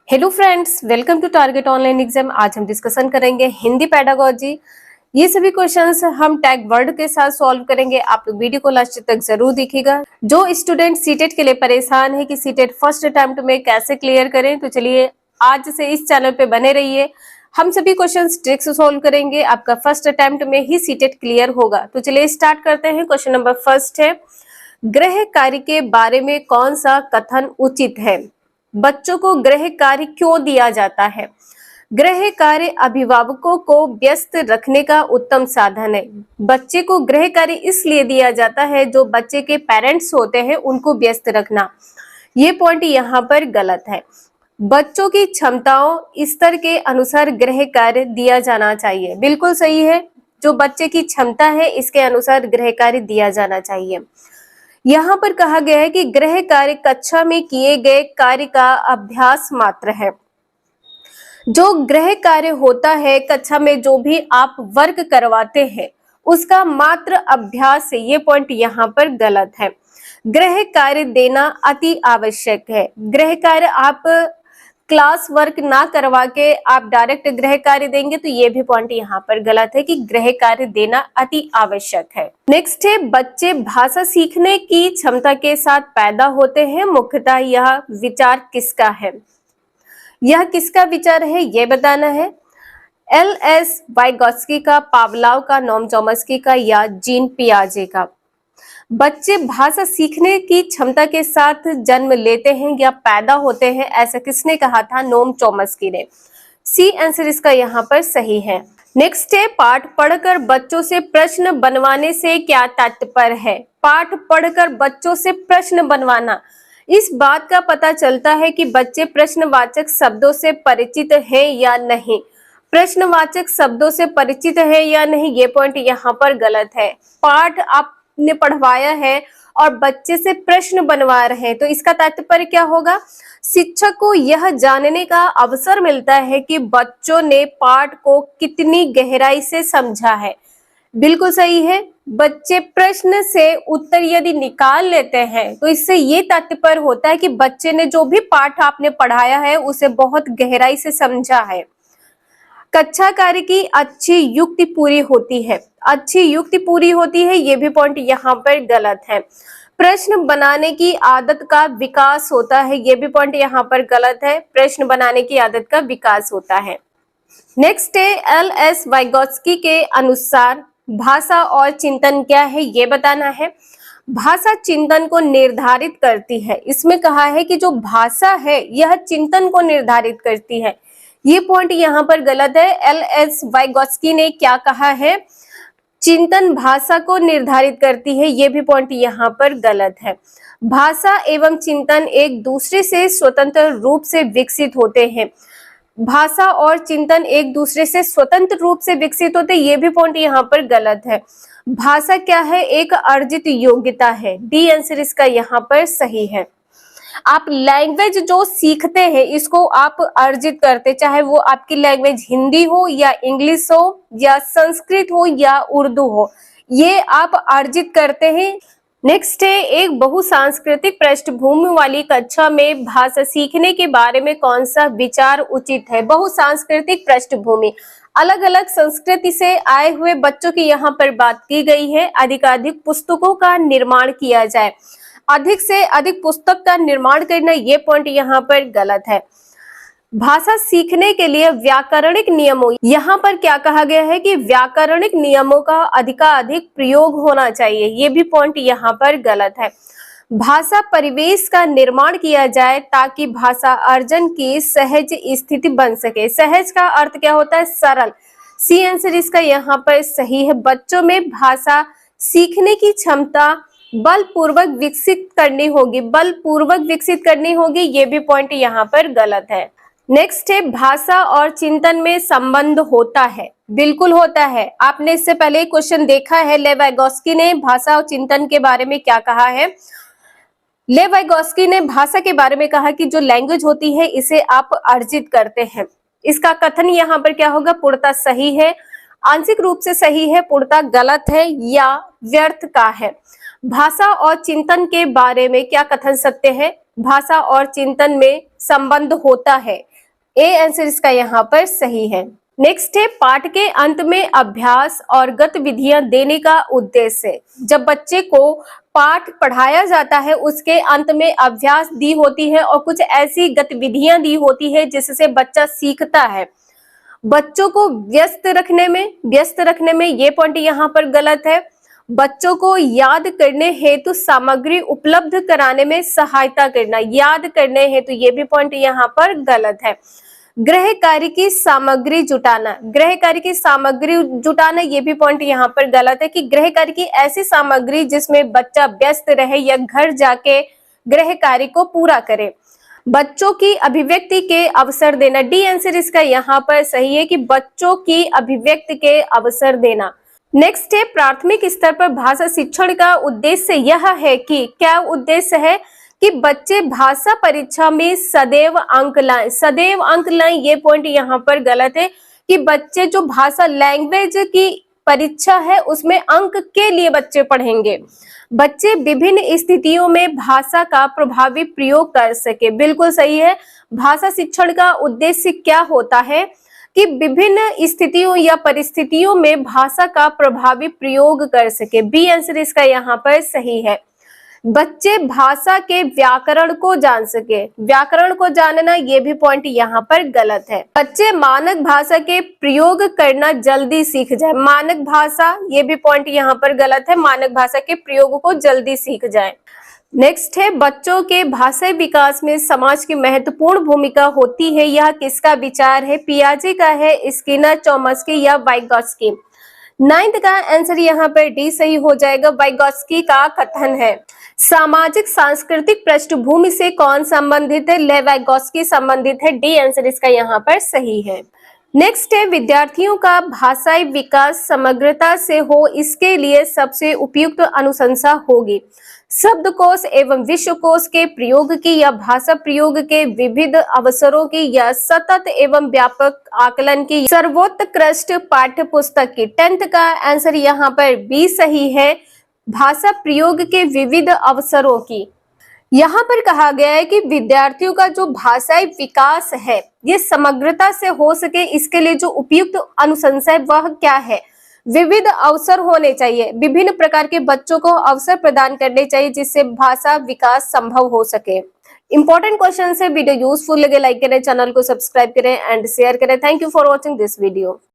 Hello friends, welcome to target online exam. आज हम discussion करेंगे हिंदी पेडागोजी। ये सभी क्वेश्चंस हम टैग वर्ड के साथ सॉल्व करेंगे। आप लोग वीडियो को लास्ट तक जरूर देखिएगा। जो स्टूडेंट सीटेट के लिए परेशान है कि सीटेट फर्स्ट अटेम्प्ट में कैसे क्लियर करें, तो चलिए आज से इस चैनल पे बने रहिए। हम सभी क्वेश्चंस ट्रिक से सॉल्व करेंगे। आपका फर्स्ट अटेम्प्ट में ही सीटेट क्लियर होगा। तो चलिए स्टार्ट करते हैं। क्वेश्चन नंबर फर्स्ट है, गृह कार्य के बारे में कौन सा कथन उचित है? बच्चों को गृह कार्य क्यों दिया जाता है? गृह कार्य अभिभावकों को व्यस्त रखने का उत्तम साधन है। बच्चे को गृह कार्य इसलिए दिया जाता है जो बच्चे के पेरेंट्स होते हैं उनको व्यस्त रखना। ये पॉइंट यहाँ पर गलत है। बच्चों की क्षमताओं स्तर के अनुसार गृह कार्य दिया जाना चाहिए। बिल्कुल सही है, जो बच्चे की क्षमता है इसके अनुसार गृह कार्य दिया जाना चाहिए। यहाँ पर कहा गया है कि गृह कार्य कक्षा में किए गए कार्य का अभ्यास मात्र है। जो गृह कार्य होता है कक्षा में, जो भी आप वर्क करवाते हैं उसका मात्र अभ्यास है। ये पॉइंट यहाँ पर गलत है। गृह कार्य देना अति आवश्यक है। गृह कार्य आप क्लास वर्क ना करवा के आप डायरेक्ट गृह कार्य देंगे तो ये भी पॉइंट यहाँ पर गलत है कि गृह कार्य देना अति आवश्यक है। नेक्स्ट है, बच्चे भाषा सीखने की क्षमता के साथ पैदा होते हैं। मुख्यतः यह विचार किसका है? यह किसका विचार है ये बताना है। एल.एस. वाइगोत्स्की का, पावलोव का, नोम चॉम्स्की का या जीन पियाजे का? बच्चे भाषा सीखने की क्षमता के साथ जन्म लेते हैं या पैदा होते हैं, ऐसा किसने कहा था? नोम चॉम्स्की ने। सी आंसर इसका यहाँ पर सही है। नेक्स्ट है, पाठ पढ़कर बच्चों से प्रश्न बनवाने से क्या तात्पर्य है? पाठ पढ़कर बच्चों से प्रश्न बनवाना, इस बात का पता चलता है कि बच्चे प्रश्नवाचक शब्दों से परिचित हैं या नहीं। प्रश्नवाचक शब्दों से परिचित है या नहीं, ये पॉइंट यहाँ पर गलत है। पाठ आपने पढ़वाया है और बच्चे से प्रश्न बनवा रहे हैं, तो इसका तात्पर्य क्या होगा? शिक्षक को यह जानने का अवसर मिलता है कि बच्चों ने पाठ को कितनी गहराई से समझा है। बिल्कुल सही है। बच्चे प्रश्न से उत्तर यदि निकाल लेते हैं तो इससे ये तात्पर्य होता है कि बच्चे ने जो भी पाठ आपने पढ़ाया है उसे बहुत गहराई से समझा है। कक्षा कार्य की अच्छी युक्ति पूरी होती है। अच्छी युक्ति पूरी होती है, ये भी पॉइंट यहाँ पर गलत है। प्रश्न बनाने की आदत का विकास होता है, ये भी पॉइंट यहाँ पर गलत है। प्रश्न बनाने की आदत का विकास होता है। नेक्स्ट है, एल.एस. वाइगोत्स्की के अनुसार भाषा और चिंतन क्या है ये बताना है। भाषा चिंतन को निर्धारित करती है। इसमें कहा है कि जो भाषा है यह चिंतन को निर्धारित करती है, ये पॉइंट यहाँ पर गलत है। एल.एस. वाइगोत्स्की ने क्या कहा है? चिंतन भाषा को निर्धारित करती है, ये भी पॉइंट यहाँ पर गलत है। भाषा एवं चिंतन एक दूसरे से स्वतंत्र रूप से विकसित होते हैं। भाषा और चिंतन एक दूसरे से स्वतंत्र रूप से विकसित होते, ये भी पॉइंट यहाँ पर गलत है। भाषा क्या है? एक अर्जित योग्यता है। डी आंसर इसका यहाँ पर सही है। आप लैंग्वेज जो सीखते हैं इसको आप अर्जित करते, चाहे वो आपकी लैंग्वेज हिंदी हो या इंग्लिश हो या संस्कृत हो या उर्दू हो, ये आप अर्जित करते हैं। नेक्स्ट है, एक बहुसांस्कृतिक पृष्ठभूमि वाली कक्षा में भाषा सीखने के बारे में कौन सा विचार उचित है? बहुसांस्कृतिक पृष्ठभूमि, अलग अलग संस्कृति से आए हुए बच्चों की यहाँ पर बात की गई है। अधिकाधिक पुस्तकों का निर्माण किया जाए। अधिक से अधिक पुस्तक का निर्माण करना, ये पॉइंट यहाँ पर गलत है। भाषा सीखने के लिए व्याकरणिक नियमों, यहाँ पर क्या कहा गया है कि व्याकरणिक नियमों का अधिकाधिक प्रयोग होना चाहिए, ये भी पॉइंट यहाँ पर गलत है। भाषा परिवेश का निर्माण किया जाए ताकि भाषा अर्जन की सहज स्थिति बन सके। सहज का अर्थ क्या होता है? सरल। सी आंसर इसका यहाँ पर सही है। बच्चों में भाषा सीखने की क्षमता बलपूर्वक विकसित करनी होगी। बलपूर्वक विकसित करनी होगी, ये भी पॉइंट यहाँ पर गलत है। नेक्स्ट है, भाषा और चिंतन में संबंध होता है। बिल्कुल होता है। आपने इससे पहले क्वेश्चन देखा है। लेव वाइगोत्स्की ने भाषा और चिंतन के बारे में क्या कहा है? लेव वाइगोत्स्की ने भाषा के बारे में कहा कि जो लैंग्वेज होती है इसे आप अर्जित करते हैं। इसका कथन यहाँ पर क्या होगा? पूर्णतः सही है, आंशिक रूप से सही है, पूर्णतः गलत है या व्यर्थ का है। भाषा और चिंतन के बारे में क्या कथन सत्य है? भाषा और चिंतन में संबंध होता है। ए आंसर इसका यहाँ पर सही है। नेक्स्ट है, पाठ के अंत में अभ्यास और गतिविधियां देने का उद्देश्य। जब बच्चे को पाठ पढ़ाया जाता है उसके अंत में अभ्यास दी होती है और कुछ ऐसी गतिविधियां दी होती है जिससे बच्चा सीखता है। बच्चों को व्यस्त रखने में ये पॉइंट यहाँ पर गलत है। बच्चों को याद करने हेतु सामग्री उपलब्ध कराने में सहायता करना, याद करने हेतु ये भी पॉइंट यहाँ पर गलत है। गृह कार्य की सामग्री जुटाना, गृह कार्य की सामग्री जुटाना ये भी पॉइंट यहाँ पर गलत है कि गृह कार्य की ऐसी सामग्री जिसमें बच्चा व्यस्त रहे या घर जाके गृह कार्य को पूरा करे। बच्चों की अभिव्यक्ति के अवसर देना, डी आंसर इसका यहाँ पर सही है कि बच्चों की अभिव्यक्ति के अवसर देना। नेक्स्ट है, प्राथमिक स्तर पर भाषा शिक्षण का उद्देश्य यह है कि, क्या उद्देश्य है कि बच्चे भाषा परीक्षा में सदैव अंक लाएं। सदैव अंक लाएं ये पॉइंट यहाँ पर गलत है कि बच्चे जो भाषा लैंग्वेज की परीक्षा है उसमें अंक के लिए बच्चे पढ़ेंगे। बच्चे विभिन्न स्थितियों में भाषा का प्रभावी प्रयोग कर सके, बिल्कुल सही है। भाषा शिक्षण का उद्देश्य क्या होता है कि विभिन्न स्थितियों या परिस्थितियों में भाषा का प्रभावी प्रयोग कर सके। बी आंसर इसका यहाँ पर सही है। बच्चे भाषा के व्याकरण को जान सके, व्याकरण को जानना ये भी पॉइंट यहाँ पर गलत है। बच्चे मानक भाषा के प्रयोग करना जल्दी सीख जाए, मानक भाषा ये भी पॉइंट यहाँ पर गलत है, मानक भाषा के प्रयोग को जल्दी सीख जाए। नेक्स्ट है, बच्चों के भाषाई विकास में समाज की महत्वपूर्ण भूमिका होती है, यह किसका विचार है? पियाजे का है, स्किनर, चॉम्स्की या वाइगॉत्स्की? 9th का आंसर यहाँ पर डी सही हो जाएगा, वाइगॉत्स्की का कथन है। सामाजिक सांस्कृतिक पृष्ठभूमि से कौन संबंधित है? वाइगॉत्स्की संबंधित है, डी आंसर इसका यहाँ पर सही है। नेक्स्ट है, विद्यार्थियों का भाषाई विकास समग्रता से हो इसके लिए सबसे उपयुक्त अनुशंसा होगी। शब्दकोश एवं विश्वकोश के प्रयोग की या भाषा प्रयोग के विविध अवसरों की या सतत एवं व्यापक आकलन की सर्वोत्कृष्ट पाठ्य पुस्तक की? 10th का आंसर यहाँ पर बी सही है, भाषा प्रयोग के विविध अवसरों की। यहाँ पर कहा गया है कि विद्यार्थियों का जो भाषाई विकास है ये समग्रता से हो सके इसके लिए जो उपयुक्त अनुशंसा है वह क्या है? विविध अवसर होने चाहिए, विभिन्न प्रकार के बच्चों को अवसर प्रदान करने चाहिए जिससे भाषा विकास संभव हो सके। इंपॉर्टेंट क्वेश्चन है, वीडियो यूजफुल लगे लाइक करें, चैनल को सब्सक्राइब करें एंड शेयर करें। Thank you for watching this video.